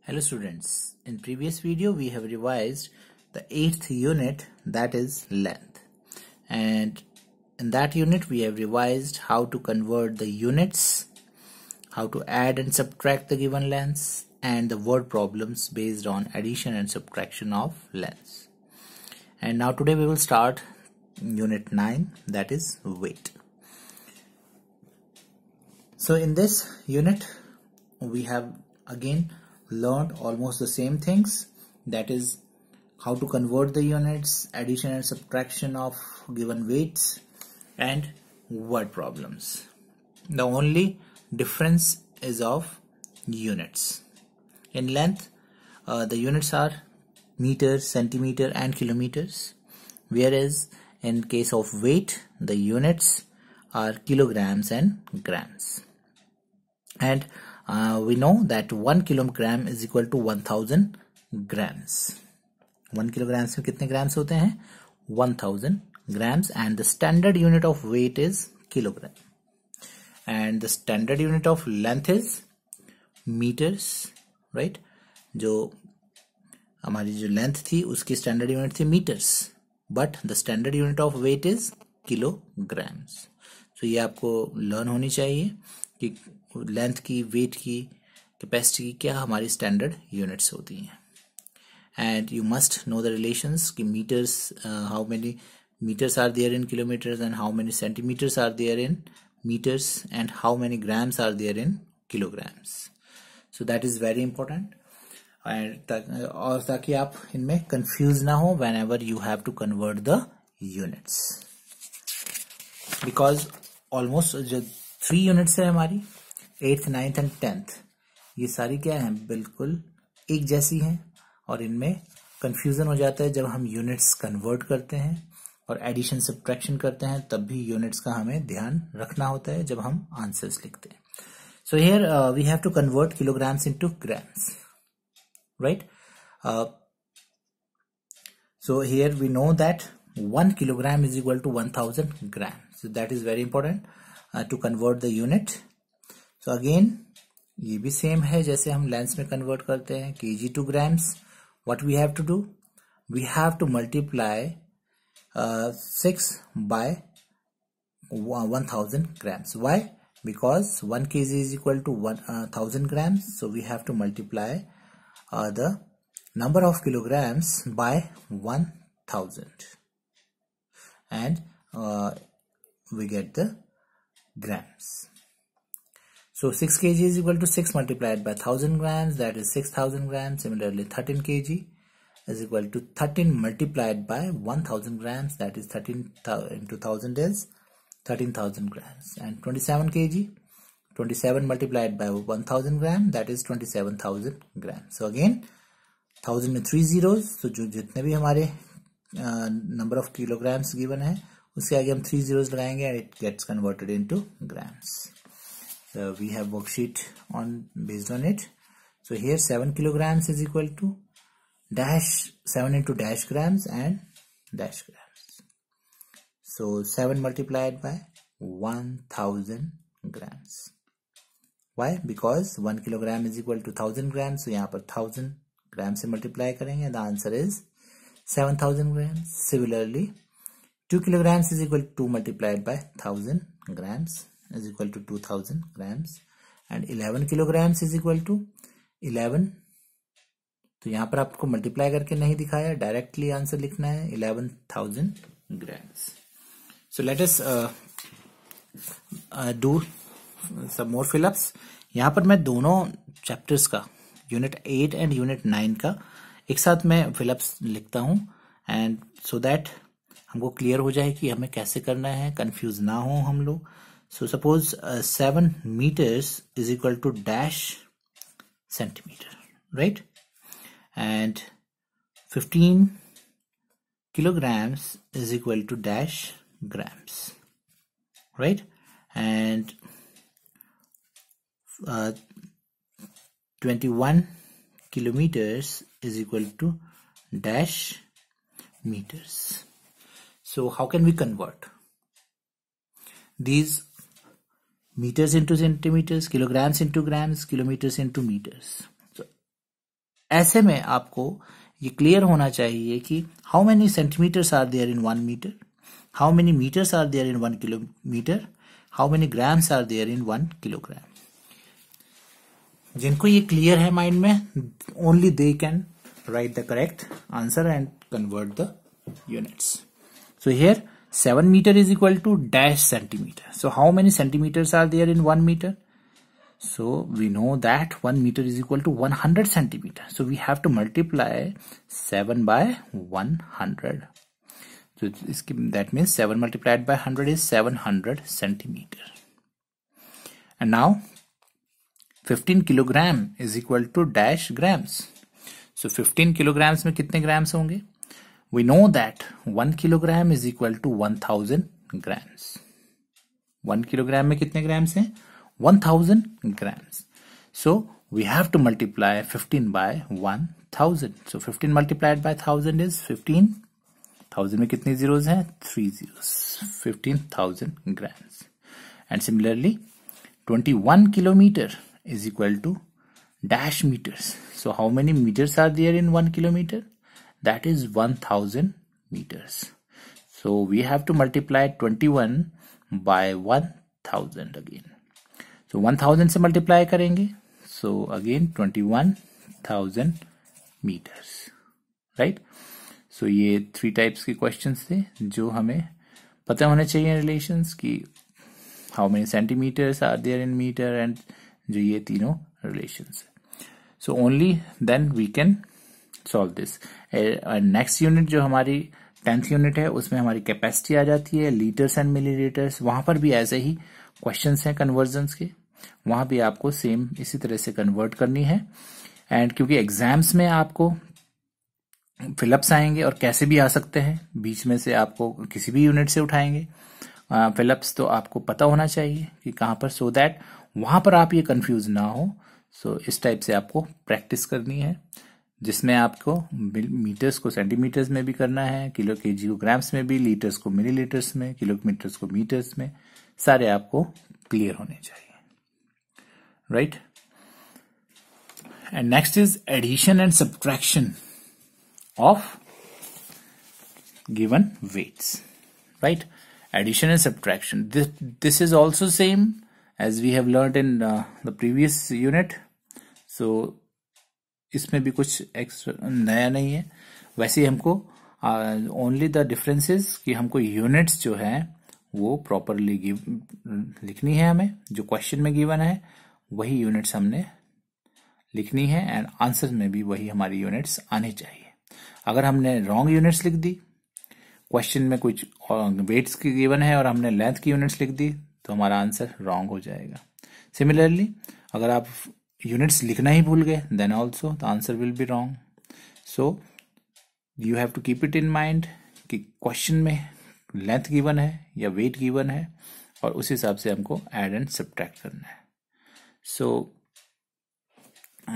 Hello students, in previous video we have revised the 8th unit, that is length, and in that unit we have revised how to convert the units, how to add and subtract the given lengths, and the word problems based on addition and subtraction of lengths. And now today we will start unit 9, that is weight. So in this unit we have again learned almost the same things, that is how to convert the units, addition and subtraction of given weights, and word problems. The only difference is of units. In length the units are meters, centimeter and kilometers, whereas in case of weight the units are kilograms and grams. And we know that 1 kilogram is equal to 1000 grams. 1 kilogram में कितने grams होते हैं? 1000 grams, and the standard unit of weight is kilogram. And the standard unit of length is meters, right? जो हमारी जो length थी उसकी standard unit थी meters, but the standard unit of weight is kilograms. So ये आपको learn होनी चाहिए कि लेंथ की, वेट की, कैपेसिटी की क्या हमारी स्टैंडर्ड यूनिट्स होती हैं. And you must know the relations कि metres, how many meters are there in kilometers and how many centimeters are there in meters and how many grams are there in kilograms. So that is very important. और ताकि आप इनमें confuse ना हो whenever you have to convert the units, because almost जो 3 units है हमारी 8th, 9th and 10th, ये सारी क्या है, बिल्कुल एक जैसी हैं, और इनमें कंफ्यूजन हो जाता है जब हम यूनिट्स कन्वर्ट करते हैं और एडिशन सब्ट्रैक्शन करते हैं, तब भी यूनिट्स का हमें ध्यान रखना होता है जब हम आंसर्स लिखते हैं. So here we have to convert kilograms into grams, right? So here we know that 1 kilogram is equal to 1000 grams. So that is very important to convert the unit. So again ये भी same है जैसे हम lens में convert करते हैं, kg to grams. What we have to do? We have to multiply 6 by 1000 grams. Why? Because 1 kg is equal to 1000 grams. So we have to multiply the number of kilograms by 1000, and we get the grams. So 6 kg is equal to 6 multiplied by 1000 grams, that is 6000 grams. Similarly 13 kg is equal to 13 multiplied by 1000 grams, that is 13 into 1000 is 13,000 grams. And 27 kg, 27 multiplied by 1000 grams, that is 27,000 grams. So again 1000 में 3 zeros, so जो जितने भी हमारे number of kilograms given है उसके आगे हम 3 zeros लगाएंगे and it gets converted into grams. So we have worksheet based on it. So here 7 kilograms is equal to dash 7 into dash grams and dash grams. So 7 multiplied by 1000 grams. Why? Because 1 kilogram is equal to 1000 grams. So यहाँ पर 1000 grams से multiply करेंगे. The answer is 7000 grams. Similarly 2 kilograms is equal to 2 multiplied by 1000 grams is equal to 2000 grams, and 11 kilograms is equal to 11. तो यहाँ पर आपको multiply करके नहीं दिखाया, डायरेक्टली आंसर लिखना है 11,000 grams. So let us do some more fill-ups. यहाँ पर मैं दोनों चैप्टर्स का यूनिट 8 एंड यूनिट 9 का एक साथ मैं फिलअप्स लिखता हूँ, एंड सो दैट हमको क्लियर हो जाए कि हमें कैसे करना है, कंफ्यूज ना हो हम लोग. So suppose 7 meters is equal to dash centimeter, right? And 15 kilograms is equal to dash grams, right? And 21 kilometers is equal to dash meters. So how can we convert these meters into centimeters, kilograms into grams, kilometers into meters? So ऐसे में आपको ये clear होना चाहिए कि how many centimetres are there in 1 metre, how many metres are there in 1 kilometre, how many grams are there in 1 kilogram. जिनको ये clear है माइंड में, only they can write the correct answer and convert the units. So here 7 meter is equal to dash centimeter. So how many centimeters are there in 1 meter? So we know that 1 meter is equal to 100 centimeter. So we have to multiply 7 by 100. So that means 7 multiplied by 100 is 700 centimeter. And now 15 kilogram is equal to dash grams. So 15 kilograms में कितने grams होंगे? We know that 1 kilogram is equal to 1000 grams. 1 kilogram में कितने grams हैं? 1000 grams. So we have to multiply 15 by 1000. So 15 multiplied by 1000 is 15. 1000 में कितने zeros हैं? 3 zeros. 15,000 grams. And similarly 21 kilometer is equal to dash meters. So how many meters are there in 1 kilometer? That is 1000 meters. So we have to multiply 21 by 1000 again. So 1000 से multiply करेंगे. So again 21,000 meters. Right? So ये 3 types के questions थे जो हमें पता होने चाहिए relations की how many centimeters are there in meter and जो ये तीनों relations है. So only then we can solve this. Next unit जो हमारी 10th unit है उसमें हमारी कैपेसिटी आ जाती है लीटर्स एंड मिलीलीटर्स. वहां पर भी ऐसे ही क्वेश्चंस हैं कन्वर्जन्स के, वहां भी आपको सेम इसी तरह से कन्वर्ट करनी है. एंड क्योंकि एग्जाम्स में आपको फिलअप्स आएंगे और कैसे भी आ सकते हैं, बीच में से आपको किसी भी यूनिट से उठाएंगे फिलअप्स, तो आपको पता होना चाहिए कि कहां पर, सो दैट वहां पर आप ये कंफ्यूज ना हो. सो इस टाइप से आपको प्रैक्टिस करनी है जिसमें आपको मीटर्स को सेंटीमीटर्स में भी करना है, किलो केजी को ग्राम्स में भी, लीटर्स को मिलीलीटर्स में, किलोमीटर्स को मीटर्स में, सारे आपको क्लियर होने चाहिए. Right. And next is addition and subtraction of given weights. Right. Addition and subtraction. This is also same as we have learned in the previous unit. So इसमें भी कुछ एक्स्ट्रा नया नहीं है. वैसे ही हमको ओनली द डिफरेंस इज कि हमको यूनिट्स जो है वो प्रॉपरली लिखनी है. हमें जो क्वेश्चन में गिवन है वही यूनिट्स हमने लिखनी है एंड आंसर में भी वही हमारी यूनिट्स आनी चाहिए. अगर हमने रॉन्ग यूनिट्स लिख दी, क्वेश्चन में कुछ वेट्स की गिवन है और हमने लेंथ की यूनिट्स लिख दी, तो हमारा आंसर रॉन्ग हो जाएगा. सिमिलरली अगर आप यूनिट्स लिखना ही भूल गए, then also the answer will be wrong. So you have to keep it in mind कि क्वेश्चन में लेंथ गिवन है या वेट गिवन है और उस हिसाब से हमको ऐड एंड सब्ट्रैक्ट करना है. So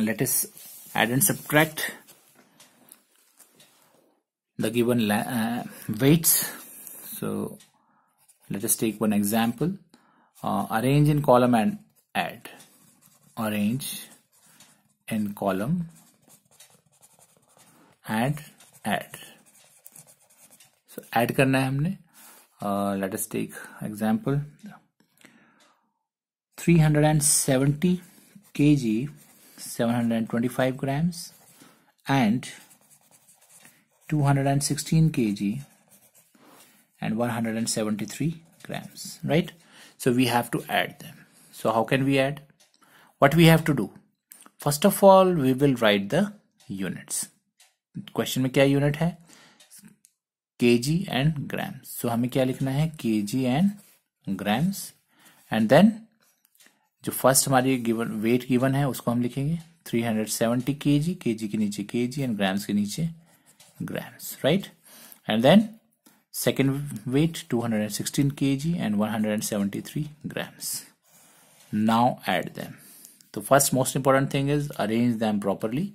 let us add and subtract the given weights. So let us take one example. Arrange in column and add. Arrange in column and add. So add करना है हमने. Let us take example. 370 kg 725 grams and 216 kg and 173 grams, right? So we have to add them. So how can we add? What we have to do? First of all, we will write the units. Question में क्या unit है? kg and grams. So हमें क्या लिखना है? kg and grams. And then जो first हमारी given weight given है उसको हम लिखेंगे 370 kg, kg के नीचे kg and grams के नीचे grams, right? And then second weight 216 kg and 173 grams. Now add them. The first most important thing is arrange them properly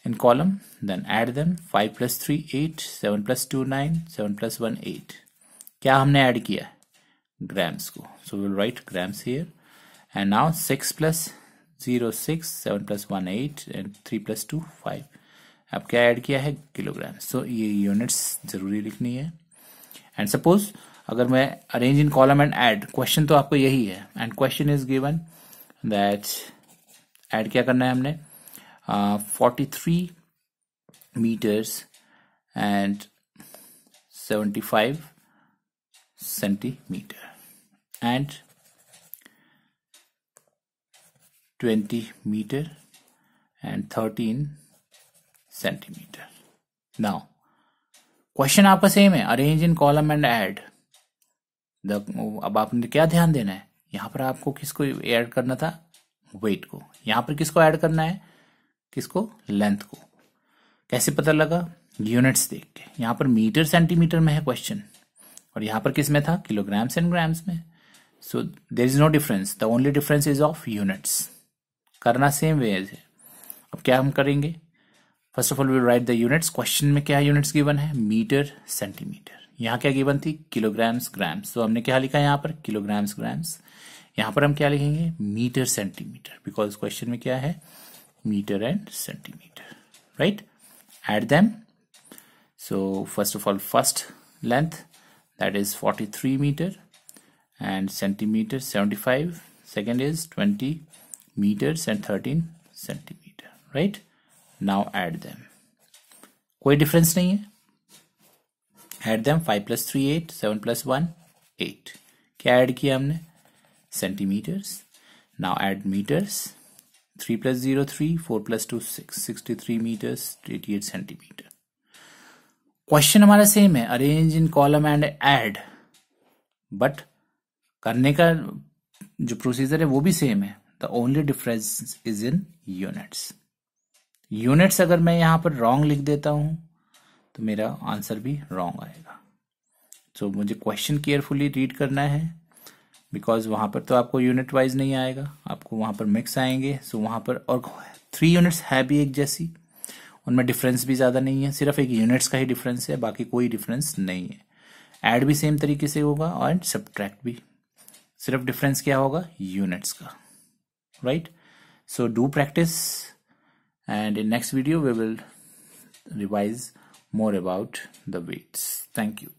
in column, then add them. 5 plus 3 8, 7 plus 2 9, 7 plus 1 8. क्या हमने add किया? Grams को. So we will write grams here. And now 6 plus 0 6 7 + 1 8 and 3 + 2 5। अब क्या add किया है? Kilogram. सो ये units जरूरी लिखनी है। एंड सपोज अगर मैं arrange in column and add, question तो आपको यही है and question is given that add क्या करना है हमने 43 meters and 75 centimeter and 20 meter and 13 centimeter. Now question आपका सेम है, arrange in column and add. अब आपने क्या ध्यान देना है, यहां पर आपको किसको ऐड करना था? वेट को। यहां पर किसको ऐड करना है? किसको? लेंथ को। कैसे पता लगा? यूनिट्स देख के। यहां पर मीटर सेंटीमीटर में है क्वेश्चन और यहां पर किस में था? किलोग्राम्स एंड ग्राम्स में। So there is no difference, the only difference is of units. करना सेम वे है। अब क्या हम करेंगे? First of all will write the units. Question में क्या यूनिट्स गिवन है? Metre centimetre. यहां क्या गिवन थी? Kilograms grams. तो हमने क्या लिखा है यहां पर? Kilograms grams. यहां पर हम क्या लिखेंगे? मीटर सेंटीमीटर, बिकॉज क्वेश्चन में क्या है? Metre and centimetre, right? Add them. So first of all, first length, that is 43 meter, and centimeter 75. Second is 20 meters and 13 centimeter, right? Now add them. कोई difference नहीं है। Add them. 5 + 3 8, 7 + 1 8. क्या add किया हमने? Centimeters. Now add meters. 3 + 0 3, 4 + 2 6, 63 meters, 88 centimeter. Question हमारा same है, arrange in column and add, but करने का जो प्रोसीजर है वो भी सेम है। The only difference is in units. Units अगर मैं यहां पर रॉन्ग लिख देता हूं तो मेरा आंसर भी रॉन्ग आएगा। सो मुझे क्वेश्चन केयरफुली रीड करना है, बिकॉज वहां पर तो आपको यूनिट वाइज नहीं आएगा, आपको वहां पर मिक्स आएंगे। सो वहां पर और 3 यूनिट्स है भी एक जैसी, उनमें डिफरेंस भी ज्यादा नहीं है, सिर्फ एक यूनिट्स का ही डिफरेंस है, बाकी कोई डिफरेंस नहीं है। ऐड भी सेम तरीके से होगा और सब्ट्रैक्ट भी, सिर्फ डिफरेंस क्या होगा? यूनिट्स का, right? So do practice and in next video we will revise more about the weights. Thank you.